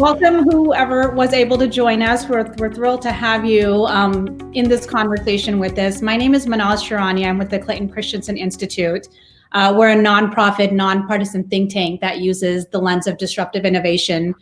Welcome, whoever was able to join us. We're thrilled to have you in this conversation with us. My name is Mahnaz Charania. I'm with the Clayton Christensen Institute. We're a nonprofit, nonpartisan think tank that uses the lens of disruptive innovation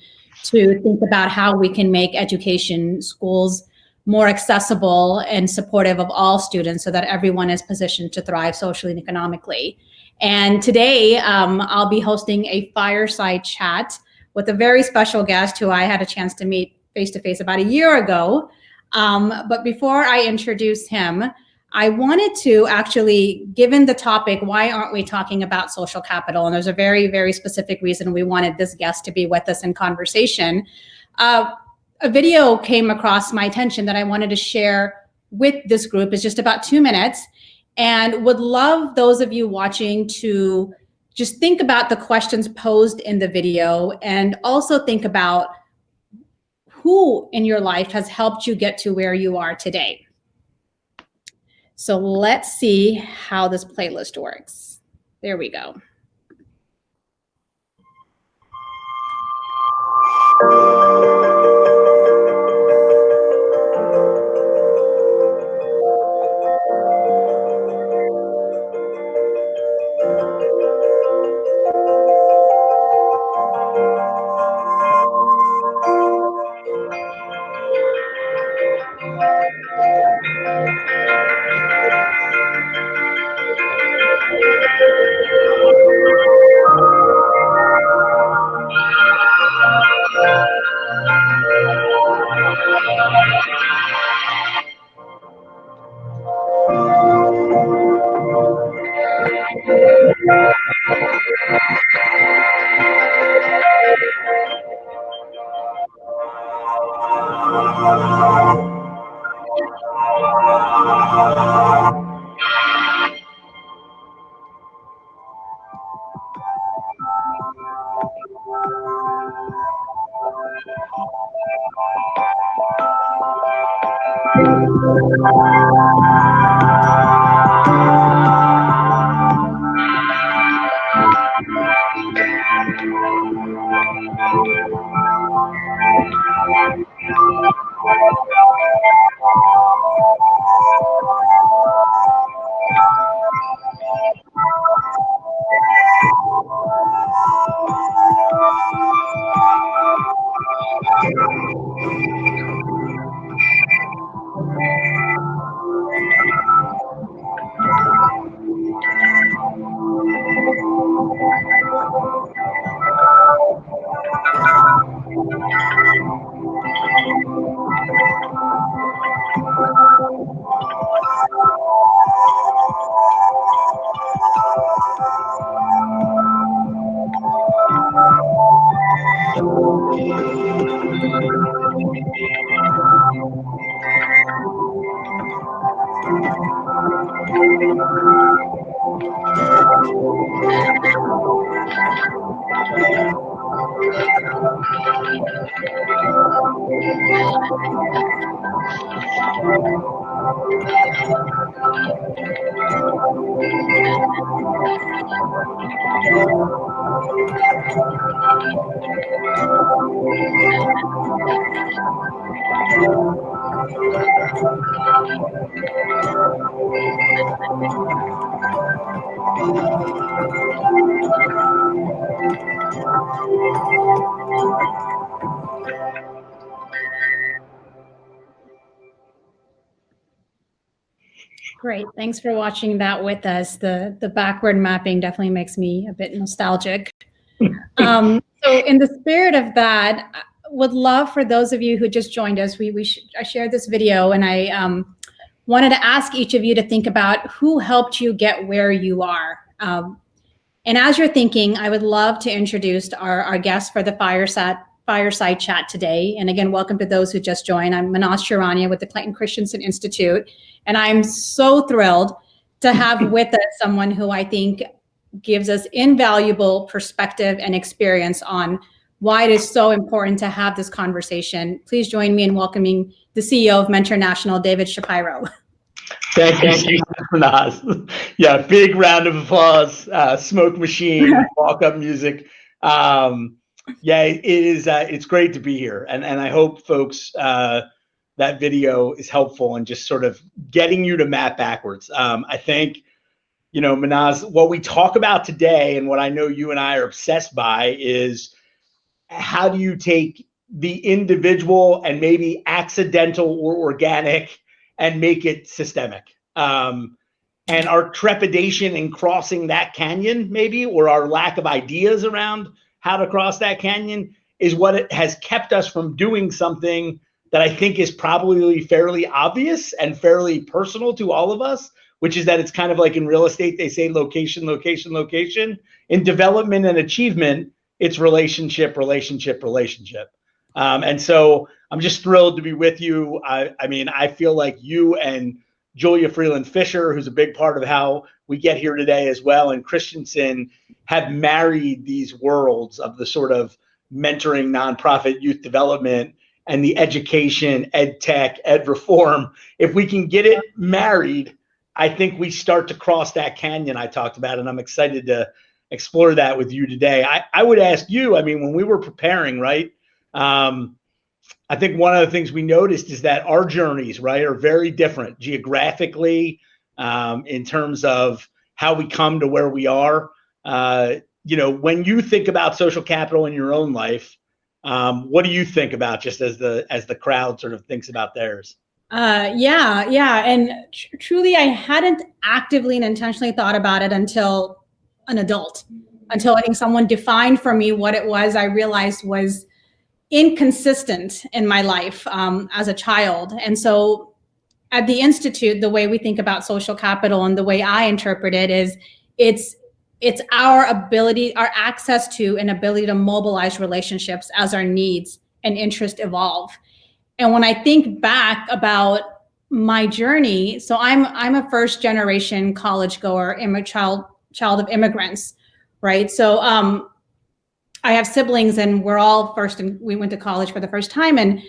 to think about how we can make education, schools more accessible and supportive of all students so that everyone is positioned to thrive socially and economically. And today, I'll be hosting a fireside chat with a very special guest who I had a chance to meet face-to-face about a year ago. But before I introduce him, I wanted to actually, given the topic, why aren't we talking about social capital? And there's a very, very specific reason we wanted this guest to be with us in conversation. A video came across my attention that I wanted to share with this group. It's just about 2 minutes, and would love those of you watching to just think about the questions posed in the video, and also think about who in your life has helped you get to where you are today. So let's see how this playlist works. There we go. Great, thanks for watching that with us. The backward mapping definitely makes me a bit nostalgic. So in the spirit of that, I would love for those of you who just joined us, I shared this video, and I wanted to ask each of you to think about who helped you get where you are. And as you're thinking, I would love to introduce our guest for the fireside chat today. And again, welcome to those who just joined. I'm Mahnaz Charania with the Clayton Christensen Institute. And I'm so thrilled to have with us someone who I think gives us invaluable perspective and experience on why it is so important to have this conversation. Please join me in welcoming the CEO of Mentor National, David Shapiro. Thank you, Mahnaz. Yeah, big round of applause, smoke machine, walk-up music. Yeah, it is. It's great to be here, and I hope folks that video is helpful in just sort of getting you to map backwards. I think, Mahnaz, what we talk about today, and what I know you and I are obsessed by, is how do you take the individual and maybe accidental or organic and make it systemic. And our trepidation in crossing that canyon, maybe, or our lack of ideas around how to cross that canyon, is what it has kept us from doing something that I think is probably fairly obvious and fairly personal to all of us, which is that it's kind of like in real estate, they say location, location, location. In development and achievement, it's relationship, relationship, relationship. And so I'm just thrilled to be with you. I mean, I feel like you and Julia Freeland Fisher, who's a big part of how we get here today as well, and Christensen, have married these worlds of the sort of mentoring, nonprofit youth development, and the education, ed tech, ed reform. If we can get it married, I think we start to cross that canyon I talked about, and I'm excited to explore that with you today. I would ask you, I mean, when we were preparing, right, I think one of the things we noticed is that our journeys, right, are very different geographically, in terms of how we come to where we are. When you think about social capital in your own life, what do you think about, just as the crowd sort of thinks about theirs? Yeah. And truly, I hadn't actively and intentionally thought about it until an adult, until I think someone defined for me what it was I realized was inconsistent in my life as a child. And so at the Institute, the way we think about social capital and the way I interpret it is it's our ability, our access to and ability to mobilize relationships as our needs and interests evolve. And when I think back about my journey, so I'm a first generation college goer, child of immigrants, right? So I have siblings, and we're all we went to college for the first time. And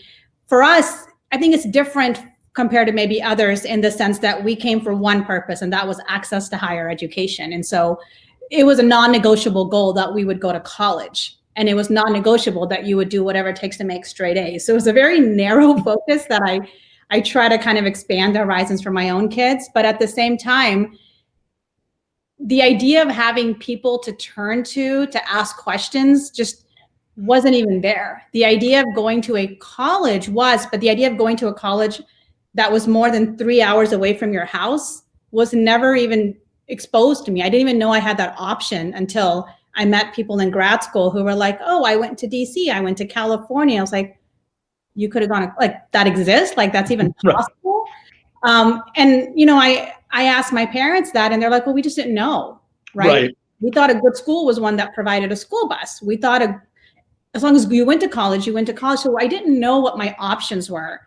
for us, I think it's different compared to maybe others in the sense that we came for one purpose, and that was access to higher education. And so it was a non-negotiable goal that we would go to college. And it was non-negotiable that you would do whatever it takes to make straight A's. So it was a very narrow focus that I try to kind of expand the horizons for my own kids. But at the same time, the idea of having people to turn to ask questions just wasn't even there. The idea of going to a college but the idea of going to a college that was more than 3 hours away from your house was never even exposed to me. I didn't even know I had that option until I met people in grad school who were like, oh, I went to DC, I went to California. I was like, you could have gone, like, that exists? Like, that's even possible? And, I asked my parents that, and they're like, well, we just didn't know, right? We thought a good school was one that provided a school bus. We thought as long as you went to college, you went to college. So I didn't know what my options were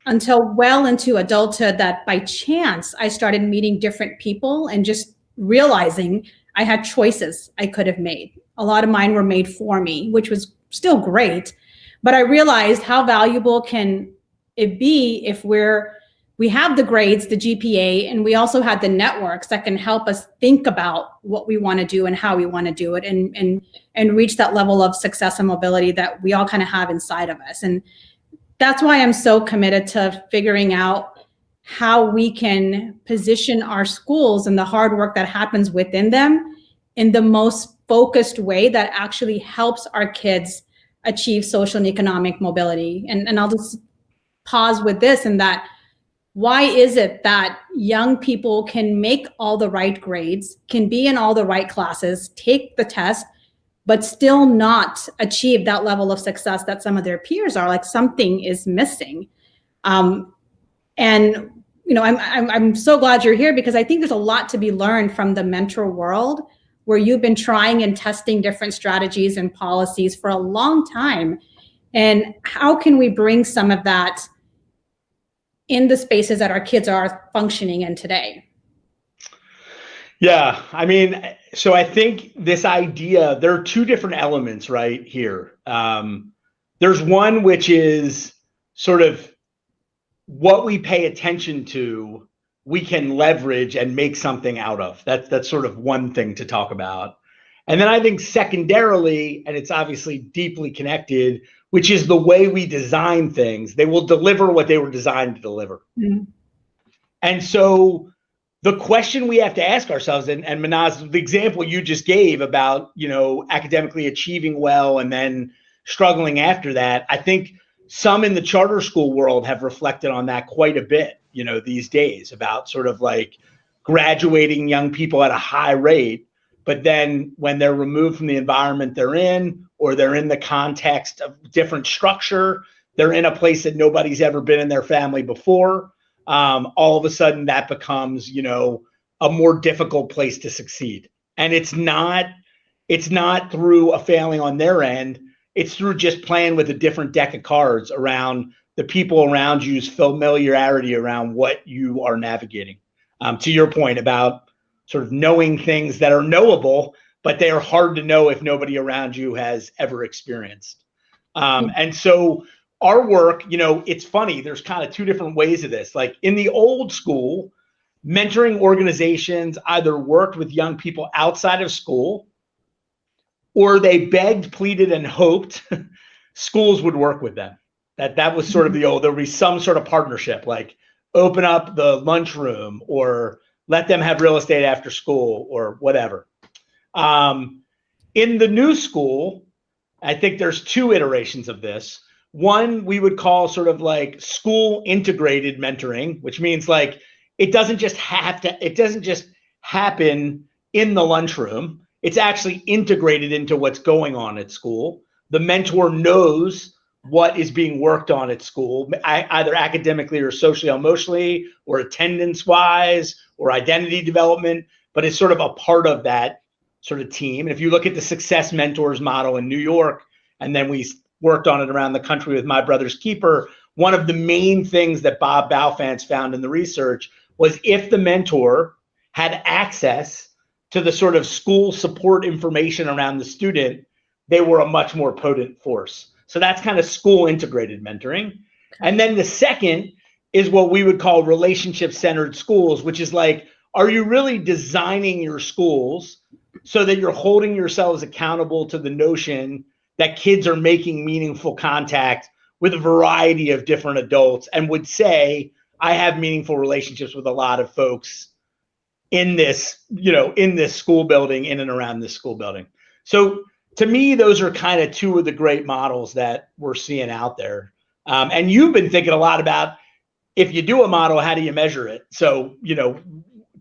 until well into adulthood, that by chance I started meeting different people and just realizing I had choices I could have made. A lot of mine were made for me, which was still great. But I realized how valuable can it be if we have the grades, the GPA, and we also had the networks that can help us think about what we want to do and how we want to do it, and reach that level of success and mobility that we all kind of have inside of us. And that's why I'm so committed to figuring out how we can position our schools and the hard work that happens within them in the most focused way that actually helps our kids achieve social and economic mobility. And I'll just pause with this, and that why is it that young people can make all the right grades, can be in all the right classes, take the test, but still not achieve that level of success that some of their peers are? Like, something is missing. And I'm so glad you're here, because I think there's a lot to be learned from the mentor world, where you've been trying and testing different strategies and policies for a long time. And how can we bring some of that in the spaces that our kids are functioning in today? Yeah, I mean, so I think this idea, there are two different elements right here. There's one which is sort of what we pay attention to, we can leverage and make something out of. That's sort of one thing to talk about. And then I think secondarily, and it's obviously deeply connected, which is the way we design things. They will deliver what they were designed to deliver. Mm-hmm. And so the question we have to ask ourselves, and Mahnaz, the example you just gave about, academically achieving well and then struggling after that, I think some in the charter school world have reflected on that quite a bit, these days, about sort of like graduating young people at a high rate, but then when they're removed from the environment they're in, or they're in the context of different structure, they're in a place that nobody's ever been in their family before. All of a sudden that becomes, a more difficult place to succeed. And it's not through a failing on their end. It's through just playing with a different deck of cards around the people around you's familiarity around what you are navigating. To your point about sort of knowing things that are knowable, but they are hard to know if nobody around you has ever experienced. And so our work, it's funny, there's kind of two different ways of this. Like in the old school, mentoring organizations either worked with young people outside of school, or they begged, pleaded, and hoped schools would work with them. That was sort of the old, there would be some sort of partnership, like open up the lunchroom or let them have real estate after school or whatever. In the new school, I think there's two iterations of this. One we would call sort of like school integrated mentoring, which means like it doesn't just happen in the lunchroom. It's actually integrated into what's going on at school. The mentor knows what is being worked on at school, either academically or socially, emotionally, or attendance wise, or identity development, but it's sort of a part of that sort of team. And if you look at the Success Mentors model in New York, and then we worked on it around the country with My Brother's Keeper, one of the main things that Bob Balfans found in the research was if the mentor had access to the sort of school support information around the student, they were a much more potent force. So that's kind of school integrated mentoring. Okay. And then the second is what we would call relationship centered schools, which is like, are you really designing your schools so that you're holding yourselves accountable to the notion that kids are making meaningful contact with a variety of different adults, and would say, I have meaningful relationships with a lot of folks in this, in this school building, in and around this school building. So to me, those are kind of two of the great models that we're seeing out there. And you've been thinking a lot about, if you do a model, how do you measure it? So,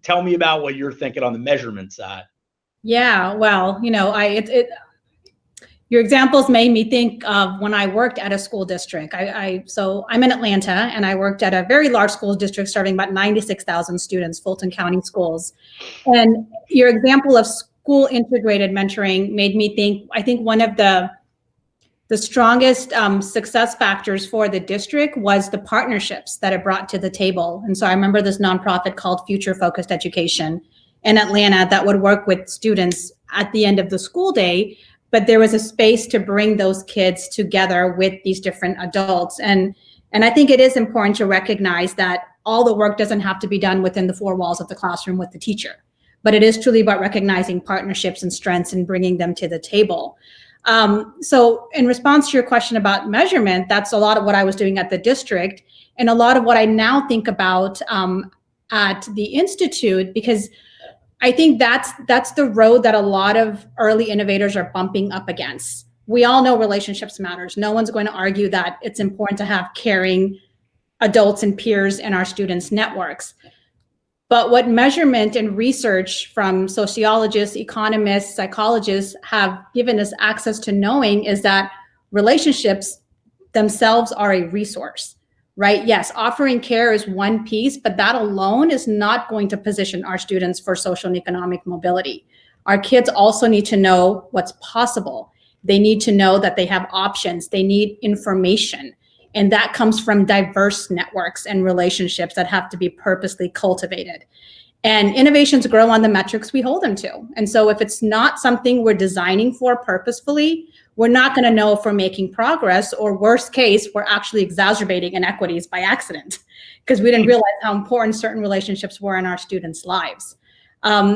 tell me about what you're thinking on the measurement side. Yeah, well, your examples made me think of when I worked at a school district. So I'm in Atlanta, and I worked at a very large school district serving about 96,000 students, Fulton County schools. And your example of school integrated mentoring made me think, I think one of the strongest success factors for the district was the partnerships that it brought to the table. And so I remember this nonprofit called Future Focused Education in Atlanta that would work with students at the end of the school day, but there was a space to bring those kids together with these different adults. And I think it is important to recognize that all the work doesn't have to be done within the four walls of the classroom with the teacher, but it is truly about recognizing partnerships and strengths and bringing them to the table. So in response to your question about measurement, that's a lot of what I was doing at the district, and a lot of what I now think about at the Institute, because I think that's the road that a lot of early innovators are bumping up against. We all know relationships matters. No one's going to argue that it's important to have caring adults and peers in our students' networks. But what measurement and research from sociologists, economists, psychologists have given us access to knowing is that relationships themselves are a resource, right? Yes, offering care is one piece, but that alone is not going to position our students for social and economic mobility. Our kids also need to know what's possible. They need to know that they have options. They need information. And that comes from diverse networks and relationships that have to be purposely cultivated. And innovations grow on the metrics we hold them to. And so if it's not something we're designing for purposefully, we're not going to know if we're making progress, or worst case, we're actually exacerbating inequities by accident because we didn't realize how important certain relationships were in our students' lives.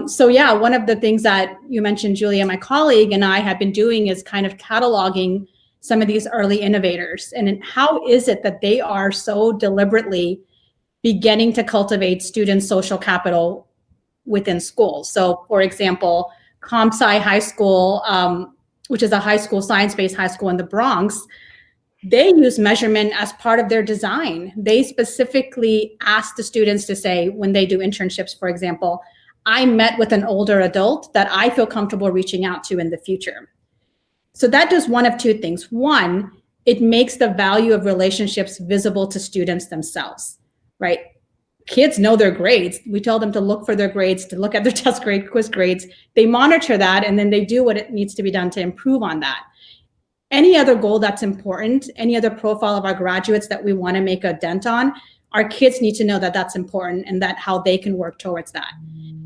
So yeah, one of the things that you mentioned, Julia, my colleague, and I have been doing is kind of cataloging some of these early innovators. And how is it that they are so deliberately beginning to cultivate student social capital within schools? So for example, ComSci High School, which is a high school, science-based high school in the Bronx, they use measurement as part of their design. They specifically ask the students to say, when they do internships, for example, I met with an older adult that I feel comfortable reaching out to in the future. So that does one of two things. One, it makes the value of relationships visible to students themselves, right? Kids know their grades. We tell them to look for their grades, to look at their test grade, quiz grades. They monitor that, and then they do what it needs to be done to improve on that. Any other goal that's important, any other profile of our graduates that we want to make a dent on, our kids need to know that that's important and that how they can work towards that.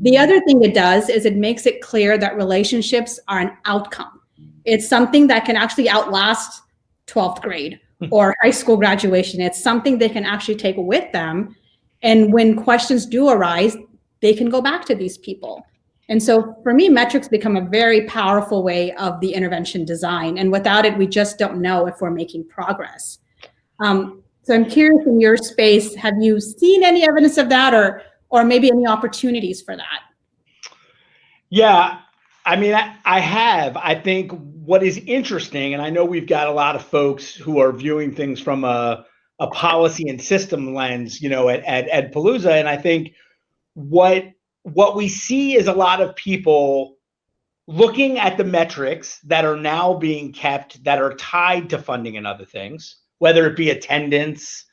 The other thing it does is it makes it clear that relationships are an outcome. It's something that can actually outlast 12th grade or high school graduation. It's something they can actually take with them. And when questions do arise, they can go back to these people. And so for me, metrics become a very powerful way of the intervention design. And without it, we just don't know if we're making progress. So I'm curious, in your space, have you seen any evidence of that, or maybe any opportunities for that? Yeah, I mean, I have. I think what is interesting, and I know we've got a lot of folks who are viewing things from a policy and system lens, you know, at EdPalooza, and I think what we see is a lot of people looking at the metrics that are now being kept that are tied to funding and other things, whether it be attendance,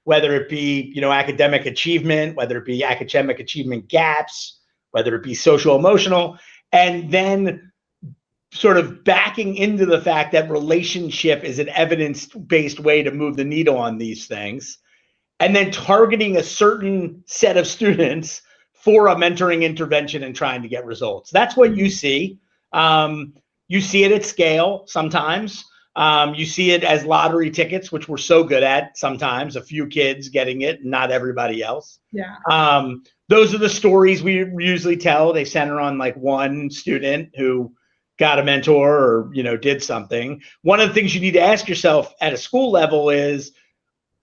whether it be, you know, academic achievement, whether it be academic achievement gaps, whether it be social emotional, and then sort of backing into the fact that relationship is an evidence-based way to move the needle on these things, and then targeting a certain set of students for a mentoring intervention and trying to get results. That's what you see. You see it at scale sometimes. You see it as lottery tickets, which we're so good at sometimes, a few kids getting it, not everybody else. Yeah. Those are the stories we usually tell. They center on like one student who got a mentor or, you know, did something. One of the things you need to ask yourself at a school level is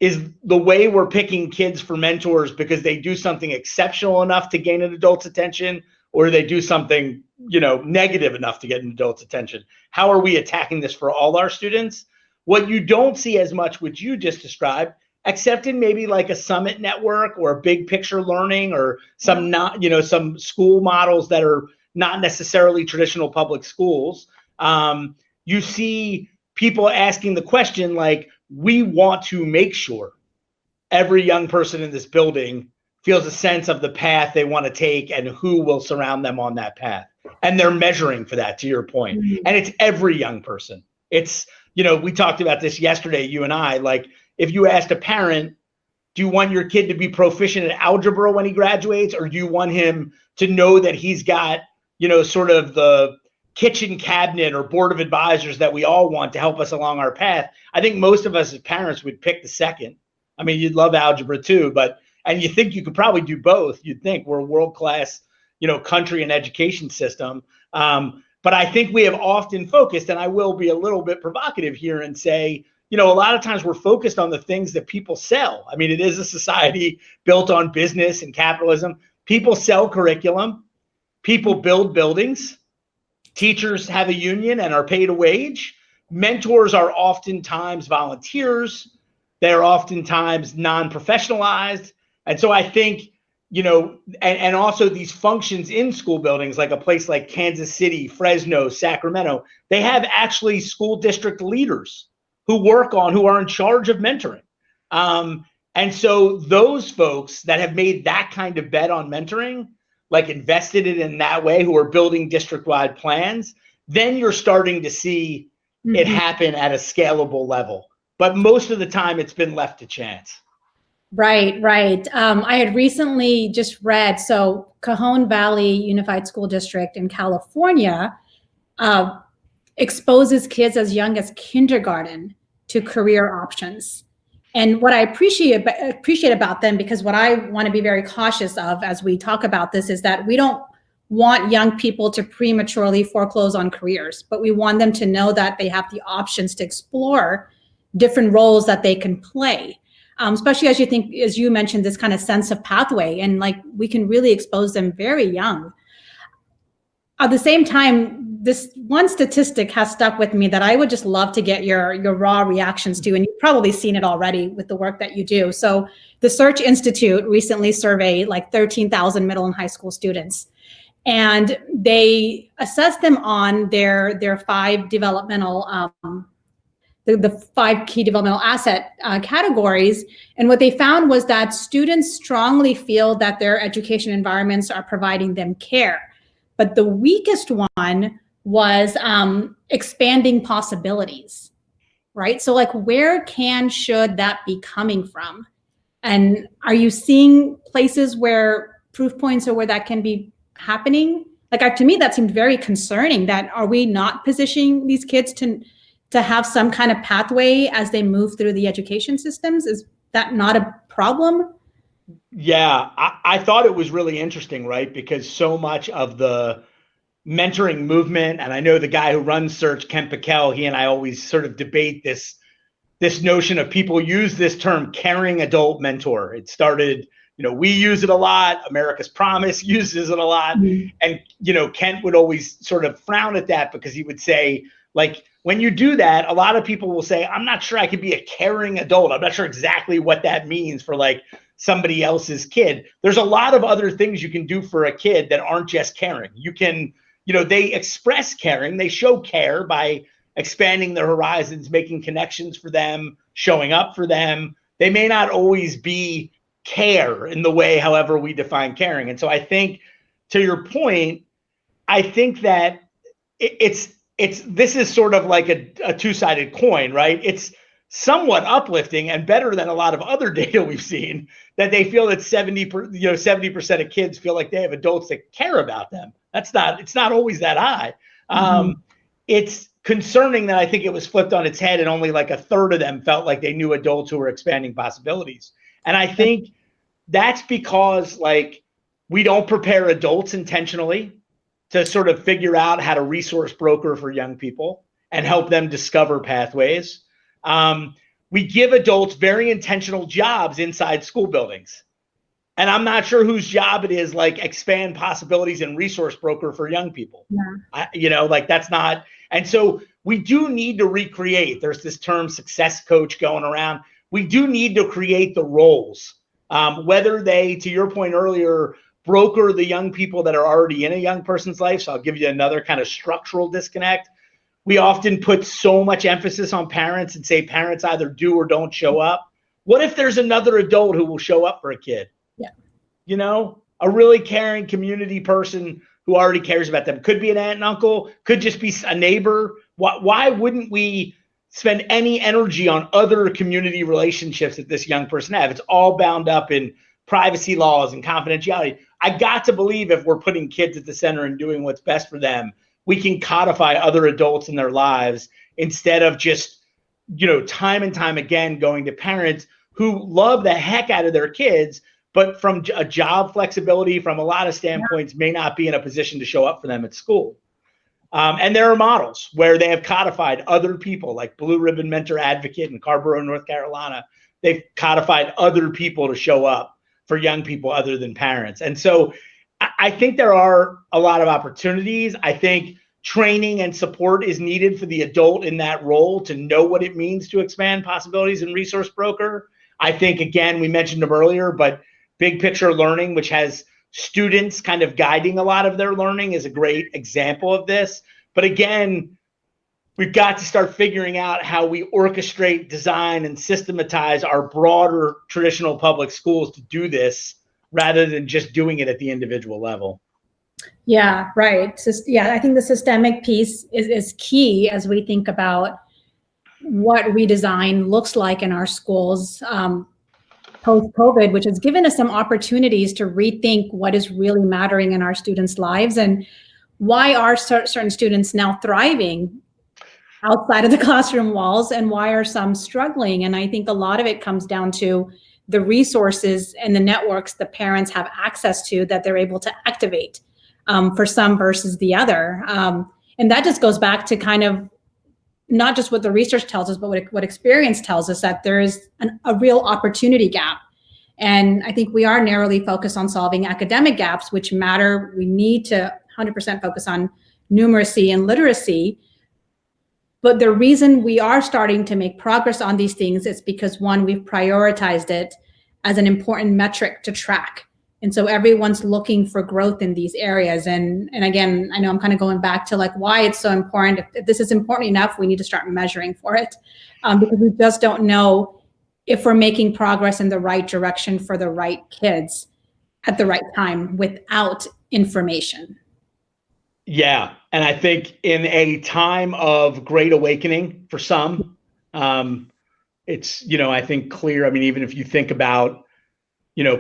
the way we're picking kids for mentors because they do something exceptional enough to gain an adult's attention, or they do something, you know, negative enough to get an adult's attention? How are we attacking this for all our students? What you don't see as much, which you just described, except in maybe like a summit network or a big picture learning or some not, you know, some school models that are not necessarily traditional public schools. You see people asking the question like, we want to make sure every young person in this building feels a sense of the path they want to take and who will surround them on that path. And they're measuring for that, to your point. Mm-hmm. And it's every young person. It's, you know, we talked about this yesterday, you and I, like if you asked a parent, do you want your kid to be proficient in algebra when he graduates, or do you want him to know that he's got, you know, sort of the kitchen cabinet or board of advisors that we all want to help us along our path? I think most of us as parents would pick the second. I mean, you'd love algebra too, and you think you could probably do both. You'd think we're a world-class, you know, country and education system. But I think we have often focused, and I will be a little bit provocative here and say, you know, a lot of times we're focused on the things that people sell. I mean, it is a society built on business and capitalism. People sell curriculum. People build buildings. Teachers have a union and are paid a wage. Mentors are oftentimes volunteers. They're oftentimes non-professionalized. And so I think, you know, and also these functions in school buildings, like a place like Kansas City, Fresno, Sacramento, they have actually school district leaders who are in charge of mentoring. And so those folks that have made that kind of bet on mentoring, like invested it in that way, who are building district-wide plans, then you're starting to see it happen at a scalable level. But most of the time it's been left to chance. Right. I had recently just read, so Cajon Valley Unified School District in California exposes kids as young as kindergarten to career options. And what I appreciate about them, because what I want to be very cautious of as we talk about this is that we don't want young people to prematurely foreclose on careers, but we want them to know that they have the options to explore different roles that they can play. Especially as you mentioned, this kind of sense of pathway, and like we can really expose them very young. At the same time, this one statistic has stuck with me that I would just love to get your raw reactions to, and you've probably seen it already with the work that you do. So the Search Institute recently surveyed like 13,000 middle and high school students, and they assessed them on their five developmental the five key developmental asset categories. And what they found was that students strongly feel that their education environments are providing them care. But the weakest one was expanding possibilities, right? So like where should that be coming from? And are you seeing places where proof points or where that can be happening? Like to me, that seemed very concerning. That are we not positioning these kids to have some kind of pathway as they move through the education systems? Is that not a problem? Yeah, I thought it was really interesting, right? Because so much of the mentoring movement, and I know the guy who runs Search, Ken Piquel, he and I always sort of debate this notion of people use this term caring adult mentor. It started, we use it a lot. America's Promise uses it a lot. Mm-hmm. And, Kent would always sort of frown at that because he would say, like, when you do that, a lot of people will say, I'm not sure I could be a caring adult. I'm not sure exactly what that means for like somebody else's kid. There's a lot of other things you can do for a kid that aren't just caring. You can, they express caring. They show care by expanding their horizons, making connections for them, showing up for them. They may not always be care in the way, however we define caring. And so I think, to your point, I think that this is sort of like a two-sided coin, right? It's somewhat uplifting and better than a lot of other data we've seen that they feel that 70% of kids feel like they have adults that care about them. It's not always that high. It's concerning that I think it was flipped on its head and only like a third of them felt like they knew adults who were expanding possibilities. And I think that's because like we don't prepare adults intentionally to sort of figure out how to resource broker for young people and help them discover pathways. We give adults very intentional jobs inside school buildings. And I'm not sure whose job it is, like expand possibilities and resource broker for young people. Yeah. Like that's not. And so we do need to recreate. There's this term success coach going around. We do need to create the roles, whether they, to your point earlier, broker the young people that are already in a young person's life. So I'll give you another kind of structural disconnect. We often put so much emphasis on parents and say parents either do or don't show up. What if there's another adult who will show up for a kid? Yeah. A really caring community person who already cares about them. Could be an aunt and uncle, could just be a neighbor. Why wouldn't we spend any energy on other community relationships that this young person have? It's all bound up in privacy laws and confidentiality. I got to believe if we're putting kids at the center and doing what's best for them, we can codify other adults in their lives instead of just, time and time again going to parents who love the heck out of their kids, but from a job flexibility, from a lot of standpoints, may not be in a position to show up for them at school. And there are models where they have codified other people, like Blue Ribbon Mentor Advocate in Carrboro, North Carolina. They've codified other people to show up for young people other than parents. And so I think there are a lot of opportunities. I think training and support is needed for the adult in that role to know what it means to expand possibilities and resource broker. I think, again, we mentioned them earlier, but big picture learning, which has students kind of guiding a lot of their learning, is a great example of this. But again, we've got to start figuring out how we orchestrate, design, and systematize our broader traditional public schools to do this rather than just doing it at the individual level. Yeah, right. I think the systemic piece is key as we think about what redesign looks like in our schools post-COVID, which has given us some opportunities to rethink what is really mattering in our students' lives and why are certain students now thriving outside of the classroom walls and why are some struggling. And I think a lot of it comes down to the resources and the networks the parents have access to that they're able to activate. for some versus the other. And that just goes back to kind of not just what the research tells us, but what experience tells us, that there is a real opportunity gap. And I think we are narrowly focused on solving academic gaps, which matter. We need to 100% focus on numeracy and literacy. But the reason we are starting to make progress on these things is because, one, we've prioritized it as an important metric to track. And so everyone's looking for growth in these areas. And again, I know I'm kind of going back to like why it's so important. If this is important enough, we need to start measuring for it, because we just don't know if we're making progress in the right direction for the right kids at the right time without information. Yeah. And I think in a time of great awakening for some, it's, I think clear. I mean, even if you think about,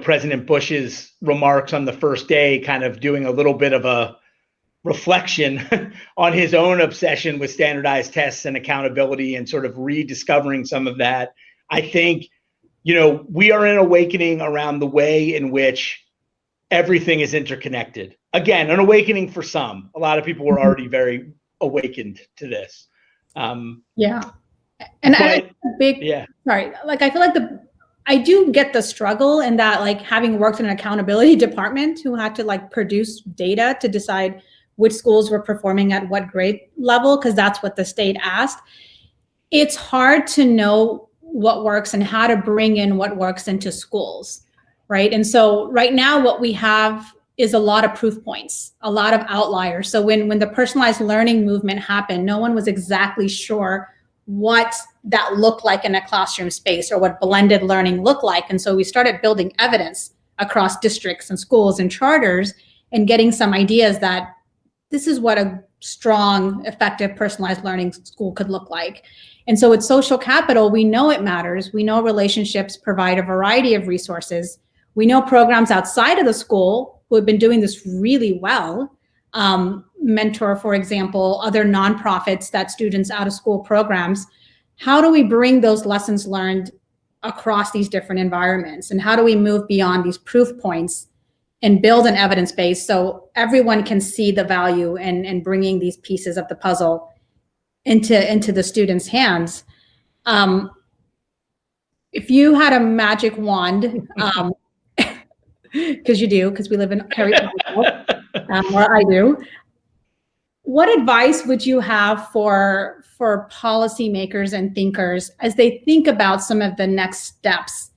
President Bush's remarks on the first day, kind of doing a little bit of a reflection on his own obsession with standardized tests and accountability and sort of rediscovering some of that. I think, we are in an awakening around the way in which everything is interconnected. Again, an awakening for some. A lot of people were already very awakened to this. Yeah. And sorry, like I feel like I do get the struggle in that, like having worked in an accountability department who had to like produce data to decide which schools were performing at what grade level, because that's what the state asked. It's hard to know what works and how to bring in what works into schools, right? And so right now what we have is a lot of proof points, a lot of outliers. So when the personalized learning movement happened, no one was exactly sure what that looked like in a classroom space or what blended learning looked like. And so we started building evidence across districts and schools and charters and getting some ideas that this is what a strong, effective, personalized learning school could look like. And so with social capital, we know it matters. We know relationships provide a variety of resources. We know programs outside of the school who have been doing this really well, mentor, for example, other nonprofits that students out of school programs. How do we bring those lessons learned across these different environments? And how do we move beyond these proof points and build an evidence base so everyone can see the value in bringing these pieces of the puzzle into the students' hands? If you had a magic wand, because you do, because we live in Harry Potter, or I do, what advice would you have for policymakers and thinkers as they think about some of the next steps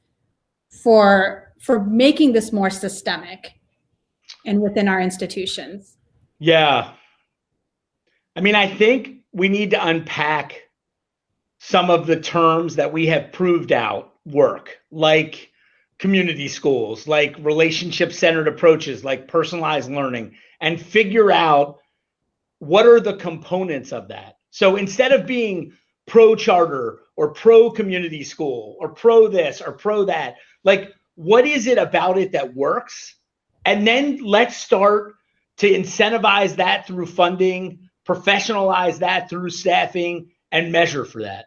for making this more systemic and within our institutions? Yeah. I mean, I think we need to unpack some of the terms that we have proved out work, like community schools, like relationship-centered approaches, like personalized learning, and figure out what are the components of that. So instead of being pro-charter or pro-community school or pro this or pro that, like what is it about it that works? And then let's start to incentivize that through funding, professionalize that through staffing, and measure for that.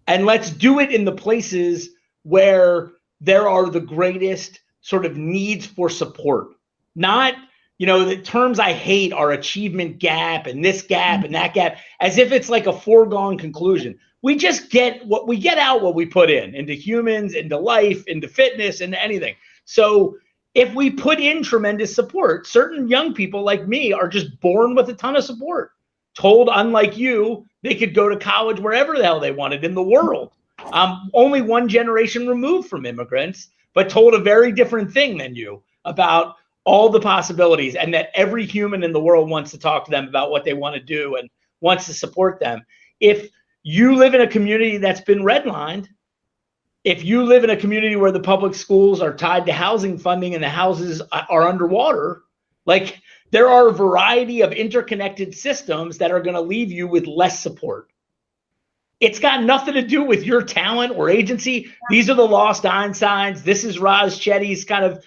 And let's do it in the places where there are the greatest sort of needs for support. Not, the terms I hate are achievement gap and this gap and that gap, as if it's like a foregone conclusion. We just get what we get out, what we put into humans, into life, into fitness, into anything. So if we put in tremendous support, certain young people like me are just born with a ton of support, told, unlike you, they could go to college wherever the hell they wanted in the world. Only one generation removed from immigrants, but told a very different thing than you about all the possibilities, and that every human in the world wants to talk to them about what they want to do and wants to support them. If you live in a community that's been redlined, if you live in a community where the public schools are tied to housing funding and the houses are underwater, like there are a variety of interconnected systems that are going to leave you with less support. It's got nothing to do with your talent or agency. These are the lost Einsteins. This is Raj Chetty's kind of,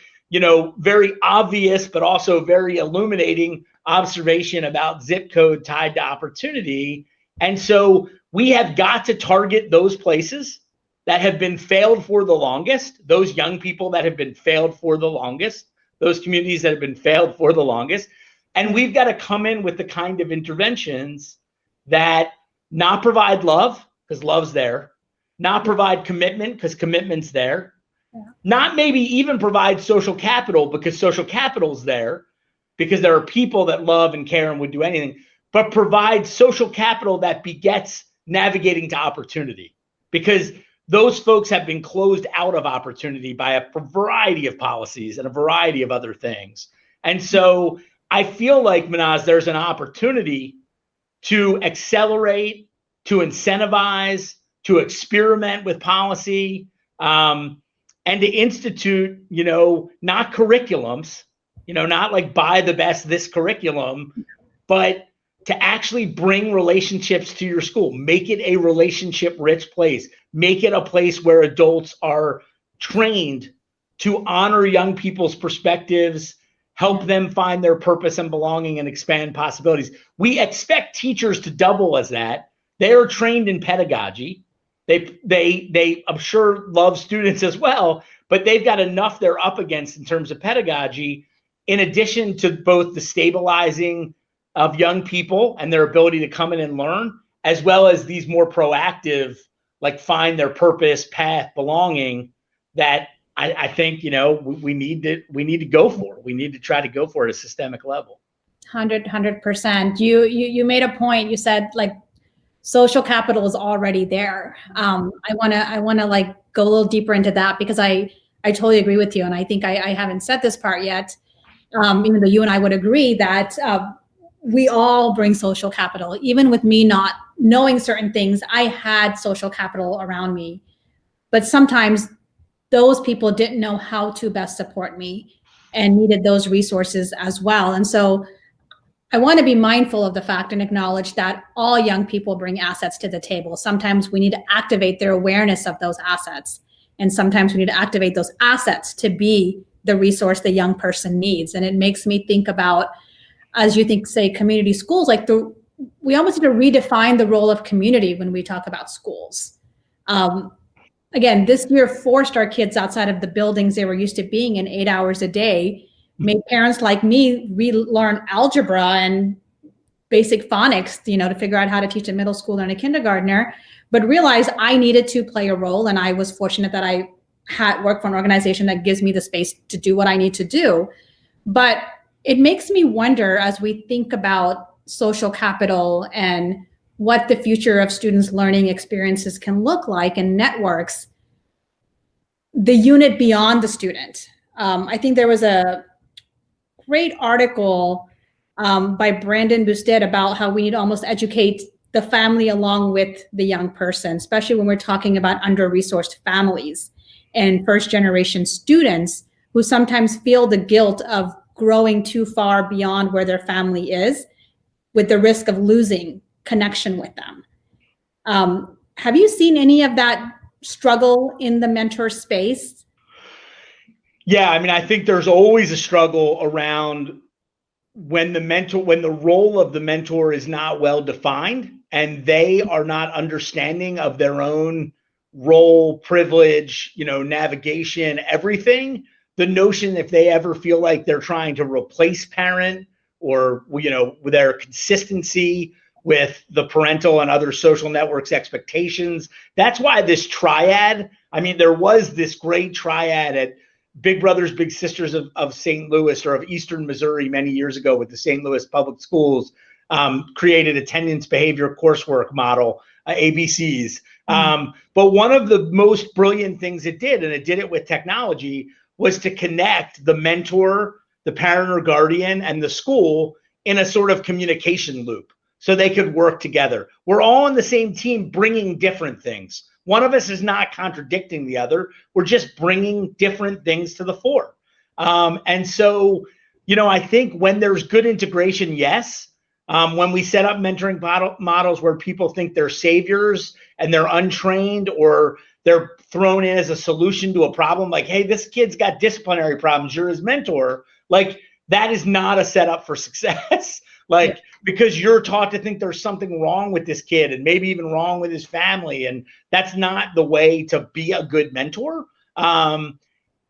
very obvious, but also very illuminating observation about zip code tied to opportunity. And so we have got to target those places that have been failed for the longest, those young people that have been failed for the longest, those communities that have been failed for the longest, And we've got to come in with the kind of interventions that not provide love, because love's there, not provide commitment, because commitment's there, not maybe even provide social capital, because social capital's there, because there are people that love and care and would do anything, but provide social capital that begets navigating to opportunity, because those folks have been closed out of opportunity by a variety of policies and a variety of other things. And so I feel like, Mahnaz, there's an opportunity to accelerate, to incentivize, to experiment with policy, and to institute, not curriculums, not like buy the best this curriculum, but to actually bring relationships to your school, make it a relationship-rich place, make it a place where adults are trained to honor young people's perspectives, help them find their purpose and belonging, and expand possibilities. We expect teachers to double as that. They are trained in pedagogy. They I'm sure love students as well, but they've got enough they're up against in terms of pedagogy, in addition to both the stabilizing of young people and their ability to come in and learn, as well as these more proactive, like find their purpose, path, belonging, that I think, we need to go for. We need to try to go for it at a systemic level. 100%. You made a point. You said like social capital is already there. I wanna like go a little deeper into that, because I totally agree with you, and I think I haven't said this part yet. Even though you and I would agree that we all bring social capital. Even with me not knowing certain things, I had social capital around me, but sometimes those people didn't know how to best support me and needed those resources as well. And so I want to be mindful of the fact and acknowledge that all young people bring assets to the table. Sometimes we need to activate their awareness of those assets. And sometimes we need to activate those assets to be the resource the young person needs. And it makes me think about, as you think, say, community schools, like we almost need to redefine the role of community when we talk about schools. Again, this year forced our kids outside of the buildings they were used to being in 8 hours a day, made parents like me relearn algebra and basic phonics, to figure out how to teach a middle schooler and a kindergartner, but realized I needed to play a role. And I was fortunate that I had worked for an organization that gives me the space to do what I need to do. But it makes me wonder, as we think about social capital and what the future of students' learning experiences can look like and networks, the unit beyond the student. I think there was a great article by Brandon Boosted about how we need to almost educate the family along with the young person, especially when we're talking about under-resourced families and first-generation students who sometimes feel the guilt of growing too far beyond where their family is, with the risk of losing connection with them. Have you seen any of that struggle in the mentor space? Yeah, I mean, I think there's always a struggle around when the role of the mentor is not well defined and they are not understanding of their own role, privilege, navigation, everything. The notion, if they ever feel like they're trying to replace parent, or with their consistency with the parental and other social networks expectations. That's why this triad, there was this great triad at Big Brothers Big Sisters of St. Louis, or of Eastern Missouri, many years ago, with the St. Louis Public Schools, created attendance behavior coursework model, ABCs. But one of the most brilliant things it did, and it did it with technology, was to connect the mentor, the parent or guardian, and the school in a sort of communication loop so they could work together. We're all on the same team bringing different things. One of us is not contradicting the other. We're just bringing different things to the fore. And so, I think when there's good integration, yes. When we set up mentoring models where people think they're saviors and they're untrained, or they're thrown in as a solution to a problem, like, hey, this kid's got disciplinary problems, you're his mentor. Like, that is not a setup for success. Because you're taught to think there's something wrong with this kid and maybe even wrong with his family. And that's not the way to be a good mentor. And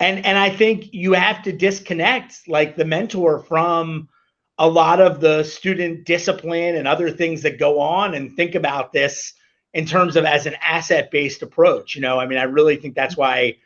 I think you have to disconnect the mentor from a lot of the student discipline and other things that go on, and think about this in terms of as an asset-based approach. I mean, I really think that's why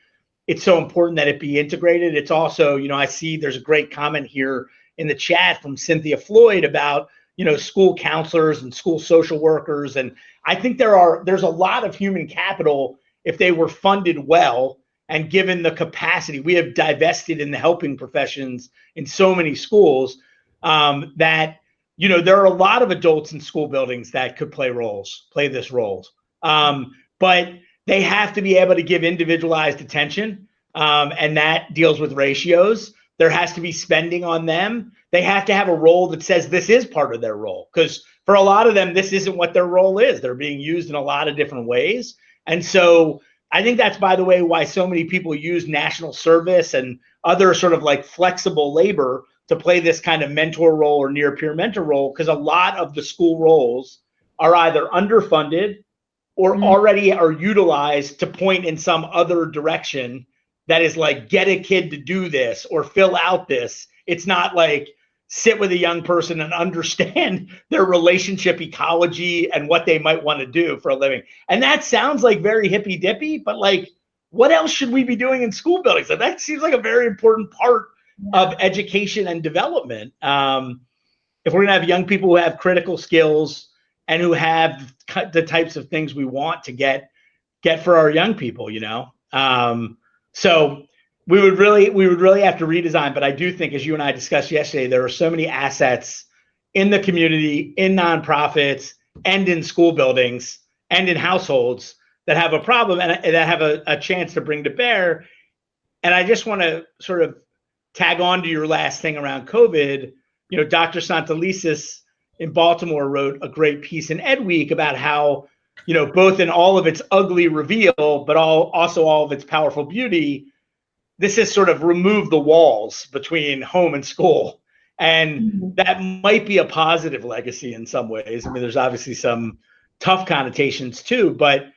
it's so important that it be integrated. It's also, I see there's a great comment here in the chat from Cynthia Floyd about, school counselors and school social workers. And I think there's a lot of human capital if they were funded well and given the capacity. We have divested in the helping professions in so many schools that, there are a lot of adults in school buildings that could play this roles. But they have to be able to give individualized attention, and that deals with ratios. There has to be spending on them. They have to have a role that says this is part of their role, because for a lot of them, this isn't what their role is. They're being used in a lot of different ways. And so I think that's, by the way, why so many people use national service and other sort of like flexible labor to play this kind of mentor role or near peer mentor role, because a lot of the school roles are either underfunded or already are utilized to point in some other direction that is like, get a kid to do this or fill out this. It's not like sit with a young person and understand their relationship ecology and what they might want to do for a living. And that sounds like very hippy dippy, but like, what else should we be doing in school buildings? So that seems like a very important part of education and development. If we're gonna have young people who have critical skills and who have the types of things we want to get for our young people, so we would really have to redesign. But I do think, as you and I discussed yesterday, there are so many assets in the community, in nonprofits, and in school buildings, and in households that have a problem and that have a chance to bring to bear. And I just want to sort of tag on to your last thing around COVID. Dr. Santelises in Baltimore wrote a great piece in Ed Week about how, both in all of its ugly reveal, but also all of its powerful beauty, this has sort of removed the walls between home and school. And that might be a positive legacy in some ways. I mean, there's obviously some tough connotations too, but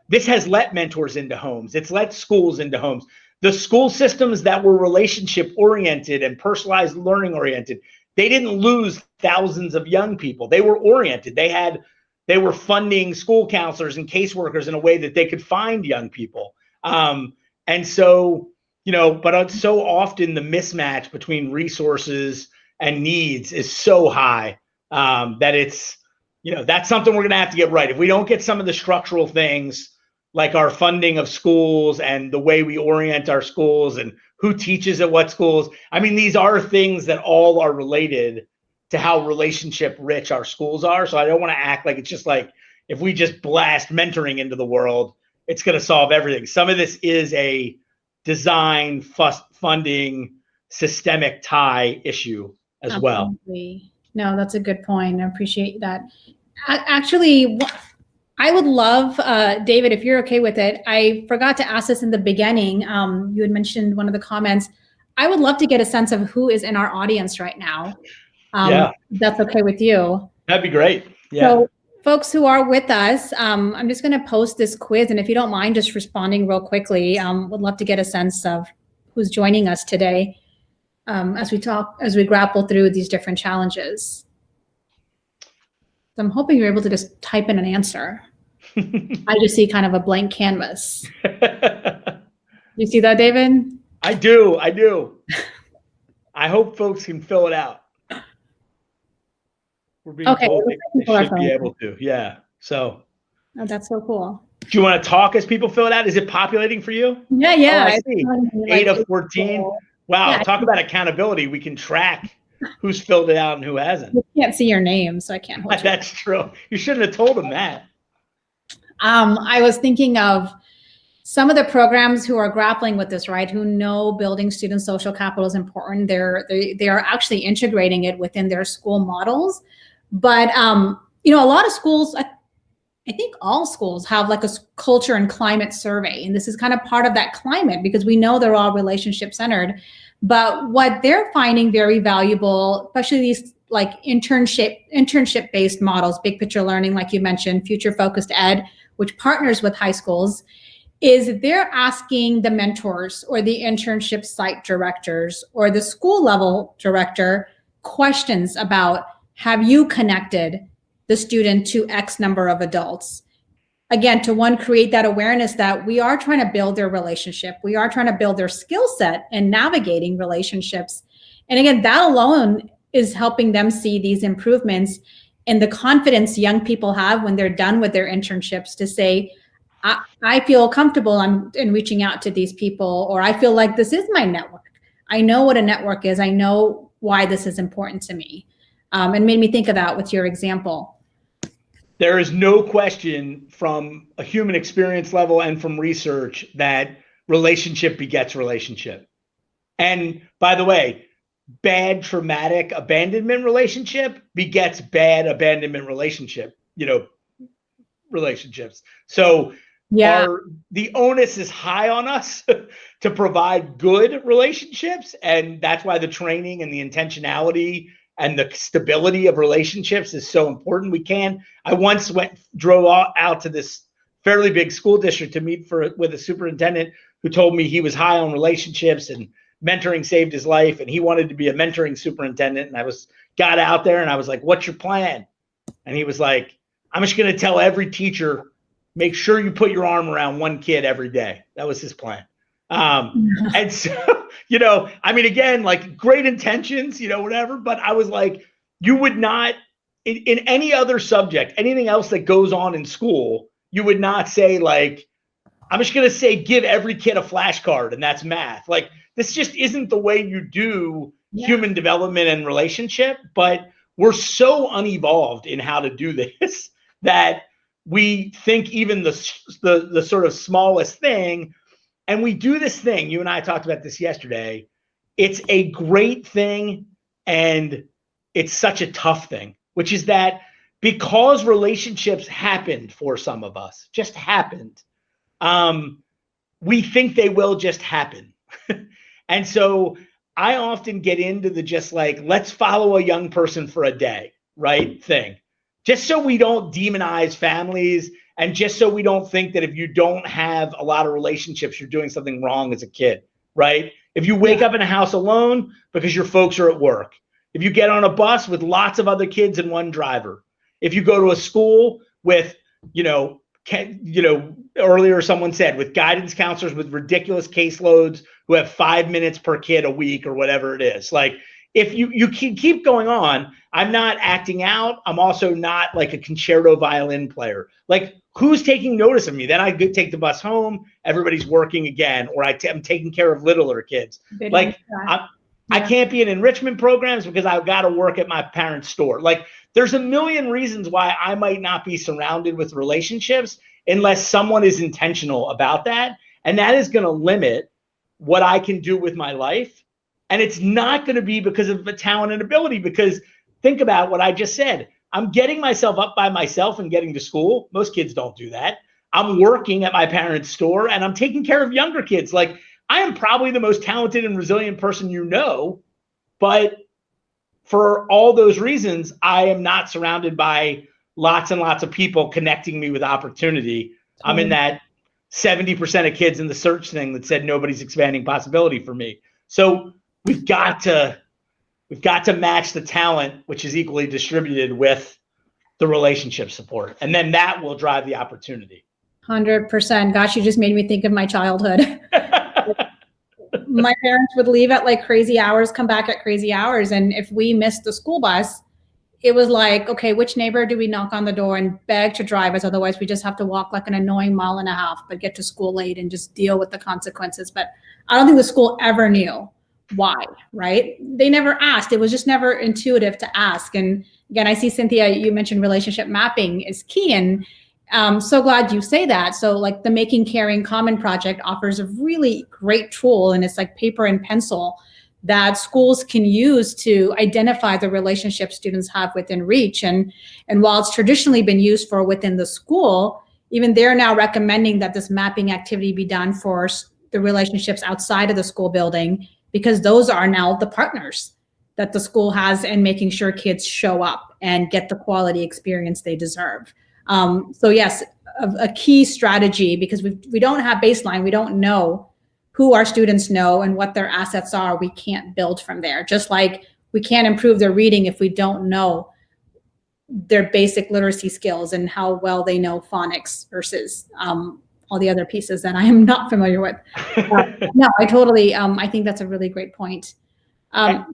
this has let mentors into homes. It's let schools into homes. The school systems that were relationship oriented and personalized learning oriented, they didn't lose thousands of young people. They were oriented. They were funding school counselors and caseworkers in a way that they could find young people. And so, but so often the mismatch between resources and needs is so high that it's, that's something we're going to have to get right. If we don't get some of the structural things, like our funding of schools and the way we orient our schools and who teaches at what schools. I mean, these are things that all are related to how relationship rich our schools are. So I don't want to act like it's just like, if we just blast mentoring into the world, it's going to solve everything. Some of this is a design, funding, systemic tie issue as well. No, that's a good point. I appreciate that. Actually, I would love, David, if you're okay with it, I forgot to ask this in the beginning. You had mentioned one of the comments. I would love to get a sense of who is in our audience right now. Yeah. That's okay with you. That'd be great. Yeah. So folks who are with us, I'm just going to post this quiz. And if you don't mind just responding real quickly, would love to get a sense of who's joining us today as we grapple through these different challenges. So I'm hoping you're able to just type in an answer. I just see kind of a blank canvas. You see that, David? I do. I hope folks can fill it out. We're being told they should be able to. Yeah. So. Oh, that's so cool. Do you want to talk as people fill it out? Is it populating for you? Yeah. Oh, I see. 8 of 14. Wow. Yeah, talk about accountability. We can track who's filled it out and who hasn't. You can't see your name, so I can't hold you. That's true. You shouldn't have told them that. I was thinking of some of the programs who are grappling with this, right? Who know building student social capital is important. They are actually integrating it within their school models. But a lot of schools, I think all schools have like a culture and climate survey, and this is kind of part of that climate because we know they're all relationship centered. But what they're finding very valuable, especially these like internship based models, big picture learning, like you mentioned, future focused ed, which partners with high schools, is they're asking the mentors or the internship site directors or the school level director questions about, have you connected the student to X number of adults? Again, to one, create that awareness that we are trying to build their relationship. We are trying to build their skill set in navigating relationships. And again, that alone is helping them see these improvements and the confidence young people have when they're done with their internships to say, I feel comfortable in reaching out to these people, or I feel like this is my network. I know what a network is. I know why this is important to me. And made me think of that with your example. There is no question from a human experience level and from research that relationship begets relationship. And by the way, bad traumatic abandonment relationship begets bad abandonment relationships. So the onus is high on us to provide good relationships. And that's why the training and the intentionality and the stability of relationships is so important. I once drove out to this fairly big school district to meet with a superintendent who told me he was high on relationships and mentoring saved his life, and he wanted to be a mentoring superintendent. And got out there and I was like, what's your plan? And he was like, I'm just going to tell every teacher, make sure you put your arm around one kid every day. That was his plan. And so, again, like great intentions, whatever, but I was like, you would not, in any other subject, anything else that goes on in school, you would not say like, I'm just going to say, give every kid a flashcard and that's math. Like, this just isn't the way you do human development and relationship, but we're so unevolved in how to do this that we think even the sort of smallest thing. And we do this thing, you and I talked about this yesterday. It's a great thing and it's such a tough thing, which is that because relationships happened for some of us, just happened, we think they will just happen. And so I often get into the just like, let's follow a young person for a day, right, thing. Just so we don't demonize families and just so we don't think that if you don't have a lot of relationships, you're doing something wrong as a kid, right? If you wake up in a house alone because your folks are at work, if you get on a bus with lots of other kids and one driver, if you go to a school with, earlier someone said with guidance counselors with ridiculous caseloads who have 5 minutes per kid a week or whatever it is. Like if you keep going on, I'm not acting out. I'm also not like a concerto violin player. Like who's taking notice of me? Then I take the bus home. Everybody's working again, or I'm taking care of littler kids. Like I can't be in enrichment programs because I've got to work at my parents' store. Like there's a million reasons why I might not be surrounded with relationships unless someone is intentional about that. And that is going to limit what I can do with my life. And it's not going to be because of the talent and ability, because think about what I just said. I'm getting myself up by myself and getting to school. Most kids don't do that. I'm working at my parents' store and I'm taking care of younger kids. Like I am probably the most talented and resilient person you know, but for all those reasons, I am not surrounded by lots and lots of people connecting me with opportunity. I'm in that 70% of kids in the search thing that said nobody's expanding possibility for me. So we've got to match the talent, which is equally distributed, with the relationship support. And then that will drive the opportunity. 100%. Gosh, you just made me think of my childhood. My parents would leave at like crazy hours, come back at crazy hours. And if we missed the school bus, it was like, okay, which neighbor do we knock on the door and beg to drive us? Otherwise, we just have to walk like an annoying mile and a half, but get to school late and just deal with the consequences. But I don't think the school ever knew why, right? They never asked. It was just never intuitive to ask. And again, I see, Cynthia, you mentioned relationship mapping is key. And so glad you say that. So like the Making Caring Common project offers a really great tool, and it's like paper and pencil that schools can use to identify the relationships students have within reach. And while it's traditionally been used for within the school, even they're now recommending that this mapping activity be done for the relationships outside of the school building, because those are now the partners that the school has in making sure kids show up and get the quality experience they deserve. So yes, a key strategy, because we don't have baseline, we don't know who our students know and what their assets are. We can't build from there. Just like we can't improve their reading if we don't know their basic literacy skills and how well they know phonics versus all the other pieces that I am not familiar with. No, I totally, I think that's a really great point. Yeah.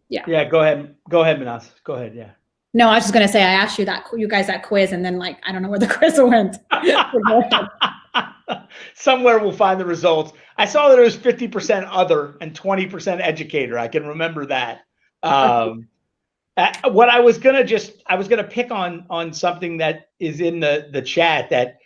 Yeah, go ahead. Go ahead, Mahnaz. Go ahead, yeah. No, I was just going to say, I asked you guys that quiz, and then like, I don't know where the quiz went. Somewhere we'll find the results. I saw that it was 50% other and 20% educator. I can remember that. What I was gonna pick on something that is in the chat that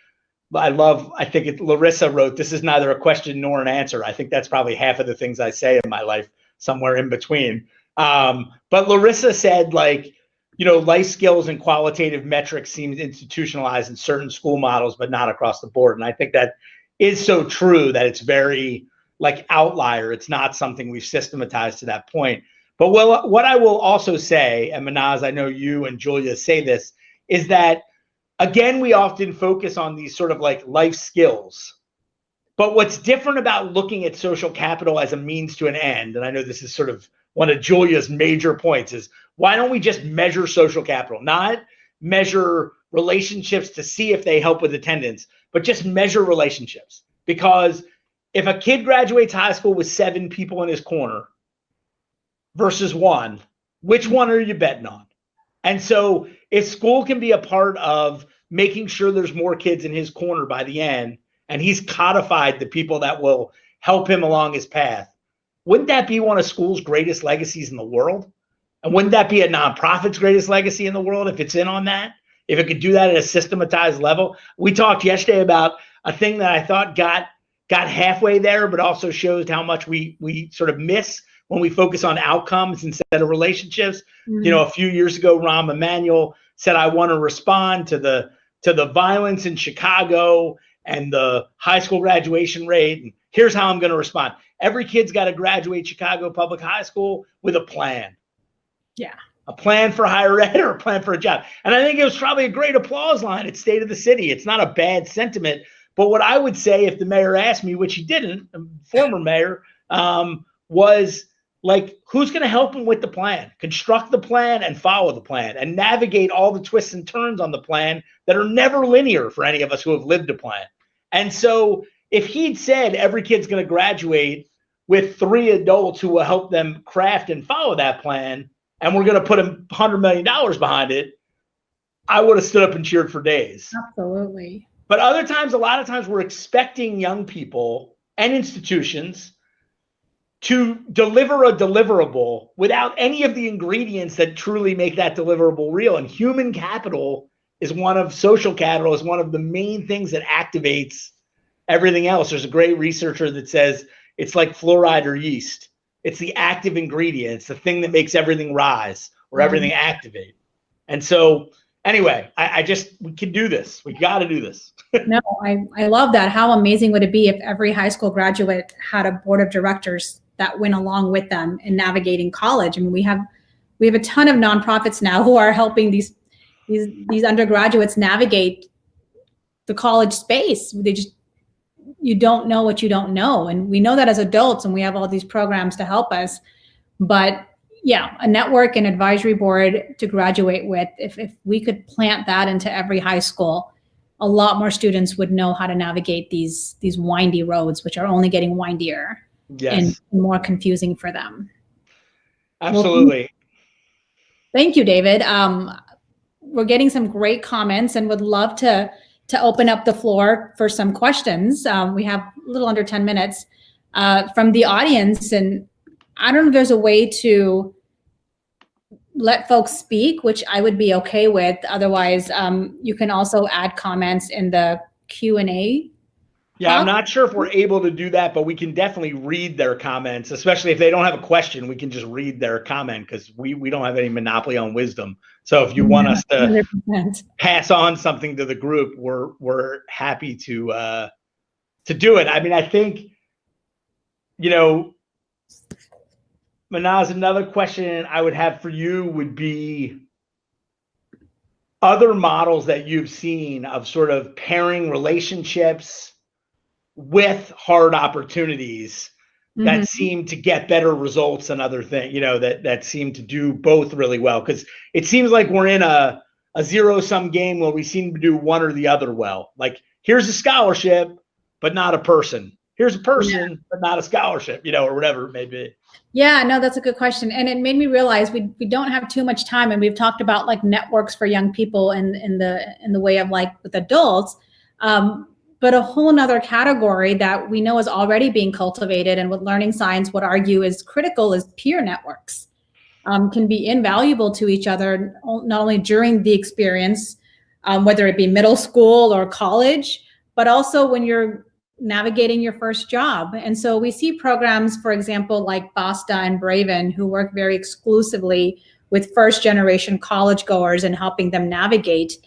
I love. I think Larissa wrote, "This is neither a question nor an answer." I think that's probably half of the things I say in my life, somewhere in between. But Larissa said, like, life skills and qualitative metrics seem institutionalized in certain school models, but not across the board. And I think that is so true, that it's very like outlier. It's not something we've systematized to that point. But what I will also say, and Mahnaz, I know you and Julia say this, is that, again, we often focus on these sort of like life skills. But what's different about looking at social capital as a means to an end, and I know this is sort of one of Julia's major points, is why don't we just measure social capital, not measure relationships to see if they help with attendance, but just measure relationships. Because if a kid graduates high school with 7 people in his corner versus 1, which one are you betting on? And so if school can be a part of making sure there's more kids in his corner by the end, and he's codified the people that will help him along his path, wouldn't that be one of school's greatest legacies in the world? And wouldn't that be a nonprofit's greatest legacy in the world if it's in on that? If it could do that at a systematized level? We talked yesterday about a thing that I thought got halfway there, but also shows how much we sort of miss when we focus on outcomes instead of relationships. Mm-hmm. A few years ago, Rahm Emanuel said, "I want to respond to the violence in Chicago and the high school graduation rate. And here's how I'm going to respond. Every kid's got to graduate Chicago Public High School with a plan." Yeah. A plan for higher ed or a plan for a job. And I think it was probably a great applause line at State of the City. It's not a bad sentiment. But what I would say, if the mayor asked me, which he didn't, former mayor, was like, who's going to help him with the plan? Construct the plan and follow the plan and navigate all the twists and turns on the plan that are never linear for any of us who have lived a plan. And so if he'd said every kid's going to graduate with 3 adults who will help them craft and follow that plan, and we're going to put $100 million behind it, I would have stood up and cheered for days. Absolutely. But a lot of times we're expecting young people and institutions to deliver a deliverable without any of the ingredients that truly make that deliverable real. And human capital social capital is one of the main things that activates everything else. There's a great researcher that says it's like fluoride or yeast. It's the active ingredient. It's the thing that makes everything rise or everything activate. And so anyway, we can do this. We got to do this. No, I love that. How amazing would it be if every high school graduate had a board of directors that went along with them in navigating college? I mean, we have a ton of nonprofits now who are helping these undergraduates navigate the college space. You don't know what you don't know. And we know that as adults, and we have all these programs to help us. But yeah, a network and advisory board to graduate with, if we could plant that into every high school, a lot more students would know how to navigate these windy roads, which are only getting windier. Yes. And more confusing for them. Absolutely. Well, thank you, David. We're getting some great comments and would love to open up the floor for some questions. We have a little under 10 minutes from the audience, and I don't know if there's a way to let folks speak, which I would be okay with. Otherwise, you can also add comments in the Q&A. Yeah, I'm not sure if we're able to do that, but we can definitely read their comments, especially if they don't have a question. We can just read their comment because we don't have any monopoly on wisdom. So if you want us to 100%. Pass on something to the group, we're happy to do it. I mean, I think, Mahnaz, another question I would have for you would be other models that you've seen of sort of pairing relationships with hard opportunities that seem to get better results than other things, that seem to do both really well. Because it seems like we're in a zero-sum game where we seem to do one or the other well. Like, here's a scholarship, but not a person. Here's a person, but not a scholarship, or whatever it may be. Yeah, no, that's a good question. And it made me realize we don't have too much time. And we've talked about like networks for young people in the way of like with adults. But a whole nother category that we know is already being cultivated and what learning science would argue is critical is peer networks. Can be invaluable to each other, not only during the experience, whether it be middle school or college, but also when you're navigating your first job. And so we see programs, for example, like BASTA and Braven, who work very exclusively with first generation college goers and helping them navigate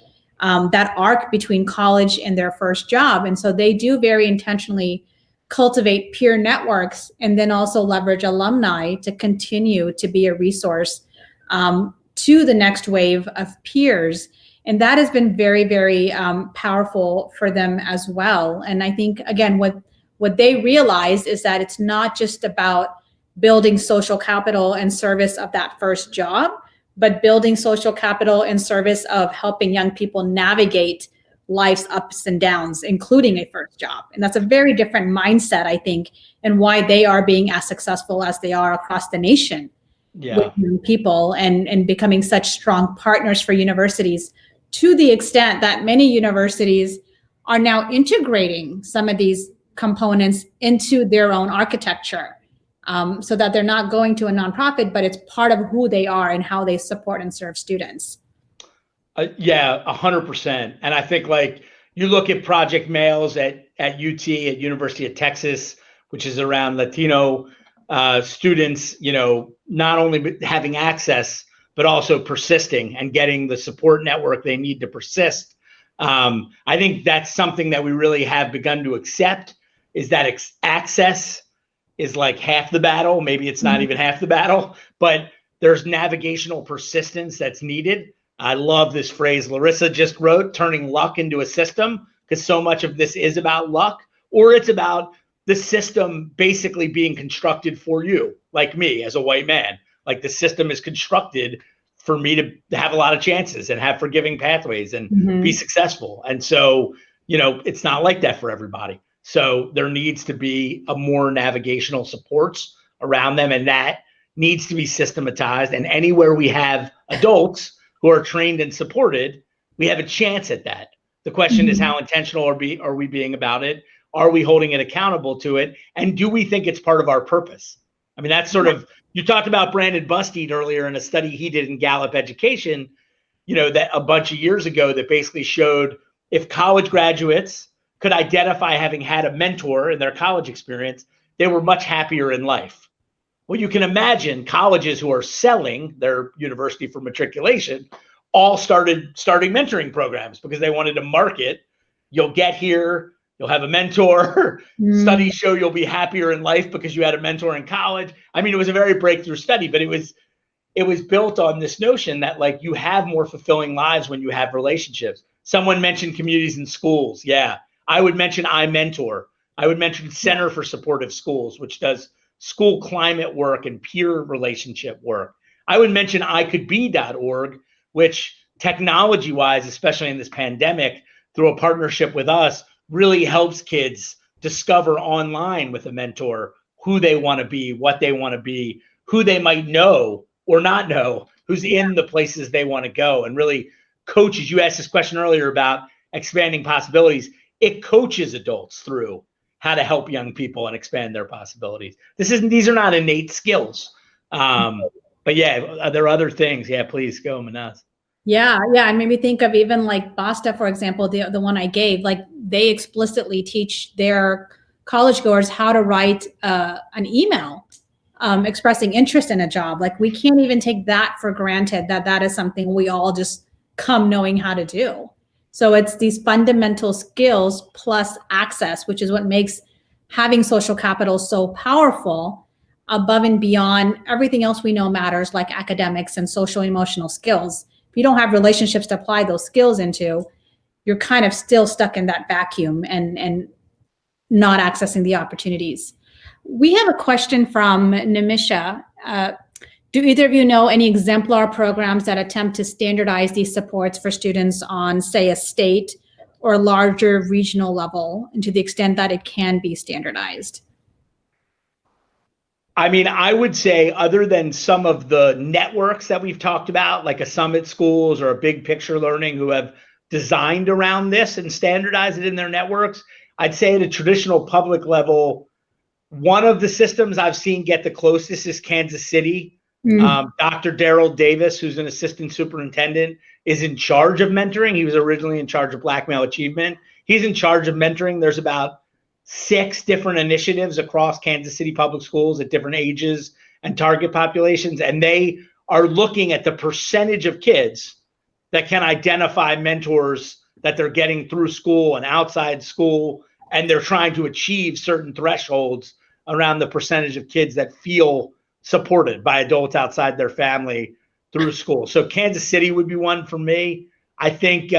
that arc between college and their first job. And so they do very intentionally cultivate peer networks and then also leverage alumni to continue to be a resource to the next wave of peers. And that has been very, very powerful for them as well. And I think, again, what they realized is that it's not just about building social capital in service of that first job, but building social capital in service of helping young people navigate life's ups and downs, including a first job. And that's a very different mindset, I think, and why they are being as successful as they are across the nation with young people and becoming such strong partners for universities, to the extent that many universities are now integrating some of these components into their own architecture, so that they're not going to a nonprofit, but it's part of who they are and how they support and serve students. Yeah, 100%. And I think like you look at Project Males at UT, at University of Texas, which is around Latino students, not only having access, but also persisting and getting the support network they need to persist. I think that's something that we really have begun to accept, is that access is like half the battle. Maybe it's not even half the battle, but there's navigational persistence that's needed. I love this phrase Larissa just wrote, turning luck into a system, because so much of this is about luck, or it's about the system basically being constructed for you, like me as a white man. Like the system is constructed for me to have a lot of chances and have forgiving pathways and be successful. And so, it's not like that for everybody. So there needs to be a more navigational supports around them, and that needs to be systematized. And anywhere we have adults who are trained and supported, we have a chance at that. The question is, how intentional are we being about it? Are we holding it accountable to it? And do we think it's part of our purpose? I mean, that's sort of, you talked about Brandon Busteed earlier in a study he did in Gallup Education, that a bunch of years ago, that basically showed if college graduates could identify having had a mentor in their college experience, they were much happier in life. Well, you can imagine colleges who are selling their university for matriculation all starting mentoring programs because they wanted to market. You'll get here, you'll have a mentor. Studies show you'll be happier in life because you had a mentor in college. I mean, it was a very breakthrough study, but it was built on this notion that like you have more fulfilling lives when you have relationships. Someone mentioned communities and schools. Yeah, I would mention iMentor. I would mention Center for Supportive Schools, which does school climate work and peer relationship work. I would mention ICouldBe.org, which technology-wise, especially in this pandemic, through a partnership with us, really helps kids discover online with a mentor who they want to be, what they want to be, who they might know or not know, who's in the places they want to go, and really coaches. You asked this question earlier about expanding possibilities. It coaches adults through how to help young people and expand their possibilities. These are not innate skills. But yeah, there are other things. Yeah, please go, Mahnaz. Yeah. And made me think of even like BASTA, for example, the one I gave, like they explicitly teach their college goers how to write an email expressing interest in a job. Like we can't even take that for granted, that is something we all just come knowing how to do. So it's these fundamental skills plus access, which is what makes having social capital so powerful, above and beyond everything else we know matters, like academics and social emotional skills. If you don't have relationships to apply those skills into, you're kind of still stuck in that vacuum and not accessing the opportunities. We have a question from Nimisha. Do either of you know any exemplar programs that attempt to standardize these supports for students on, say, a state or larger regional level, and to the extent that it can be standardized? I mean, I would say other than some of the networks that we've talked about, like a Summit Schools or a Big Picture Learning, who have designed around this and standardized it in their networks, I'd say at a traditional public level, one of the systems I've seen get the closest is Kansas City. Dr. Daryl Davis, who's an assistant superintendent, is in charge of mentoring. He was originally in charge of Black Male Achievement. He's in charge of mentoring. There's about 6 different initiatives across Kansas City public schools at different ages and target populations. And they are looking at the percentage of kids that can identify mentors that they're getting through school and outside school. And they're trying to achieve certain thresholds around the percentage of kids that feel supported by adults outside their family through school. So Kansas City would be one for me. I think,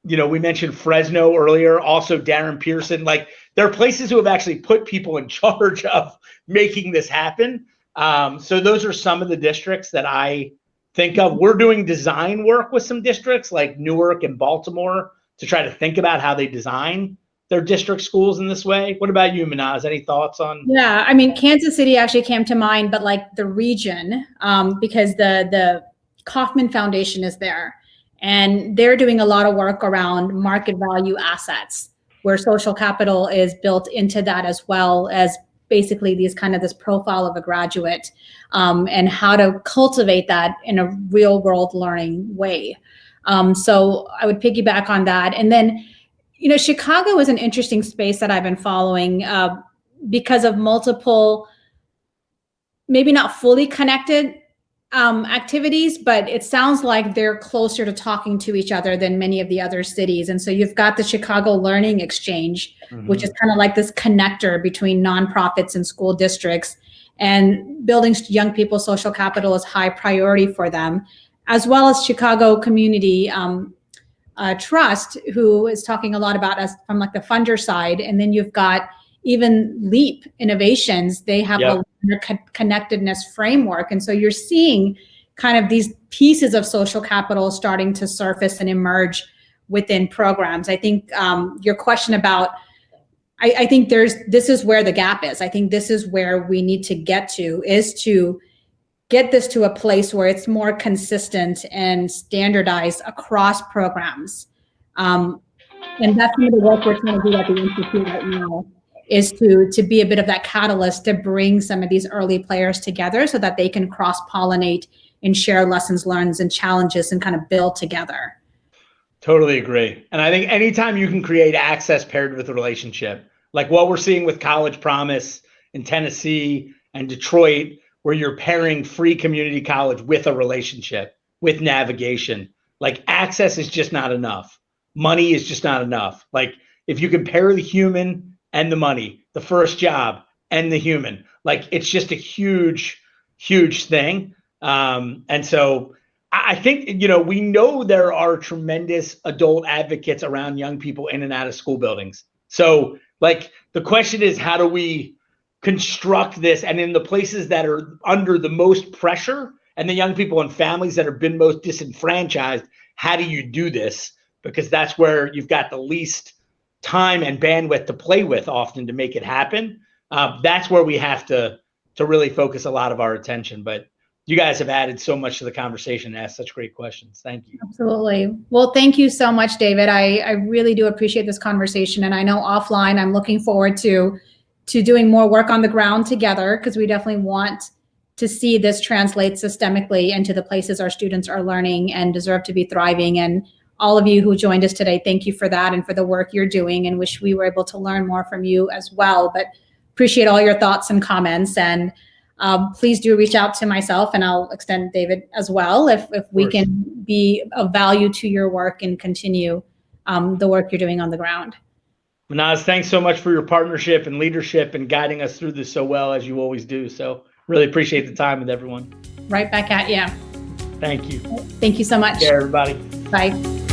we mentioned Fresno earlier, also Darren Pearson. Like, there are places who have actually put people in charge of making this happen. So those are some of the districts that I think of. We're doing design work with some districts like Newark and Baltimore to try to think about how they design their district schools in this way. What about you, Mahnaz? Any thoughts on? Yeah, I mean, Kansas City actually came to mind, but like the region, because the Kauffman Foundation is there. And they're doing a lot of work around market value assets, where social capital is built into that, as well as basically this profile of a graduate, and how to cultivate that in a real world learning way. So I would piggyback on that. And then, Chicago is an interesting space that I've been following because of multiple, maybe not fully connected activities, but it sounds like they're closer to talking to each other than many of the other cities. And so you've got the Chicago Learning Exchange, which is kind of like this connector between nonprofits and school districts, and building young people's social capital is high priority for them, as well as Chicago Community Trust, who is talking a lot about us from like the funder side. And then you've got even Leap Innovations. They have a connectedness framework. And so you're seeing kind of these pieces of social capital starting to surface and emerge within programs. I think your question about, I think this is where the gap is. I think this is where we need to get to, is to get this to a place where it's more consistent and standardized across programs. And that's some of the work we're trying to do at the Institute right now, is to be a bit of that catalyst to bring some of these early players together so that they can cross-pollinate and share lessons learned and challenges and kind of build together. Totally agree. And I think anytime you can create access paired with a relationship, like what we're seeing with College Promise in Tennessee and Detroit, where you're pairing free community college with a relationship, with navigation, like access is just not enough. Money is just not enough. Like, if you can pair the human and the money, the first job and the human, like, it's just a huge, huge thing. And so I think, we know there are tremendous adult advocates around young people in and out of school buildings. So like, the question is, how do we construct this? And in the places that are under the most pressure and the young people and families that have been most disenfranchised, how do you do this? Because that's where you've got the least time and bandwidth to play with often to make it happen. That's where we have to really focus a lot of our attention. But you guys have added so much to the conversation and asked such great questions. Thank you. Absolutely. Well, thank you so much, David. I really do appreciate this conversation. And I know offline, I'm looking forward to doing more work on the ground together, because we definitely want to see this translate systemically into the places our students are learning and deserve to be thriving. And all of you who joined us today, thank you for that and for the work you're doing, and wish we were able to learn more from you as well. But appreciate all your thoughts and comments. And please do reach out to myself, and I'll extend David as well, if we can be of value to your work and continue the work you're doing on the ground. Mahnaz, thanks so much for your partnership and leadership and guiding us through this so well, as you always do. So really appreciate the time with everyone. Right back at you. Thank you. Thank you so much. Take care, everybody. Bye.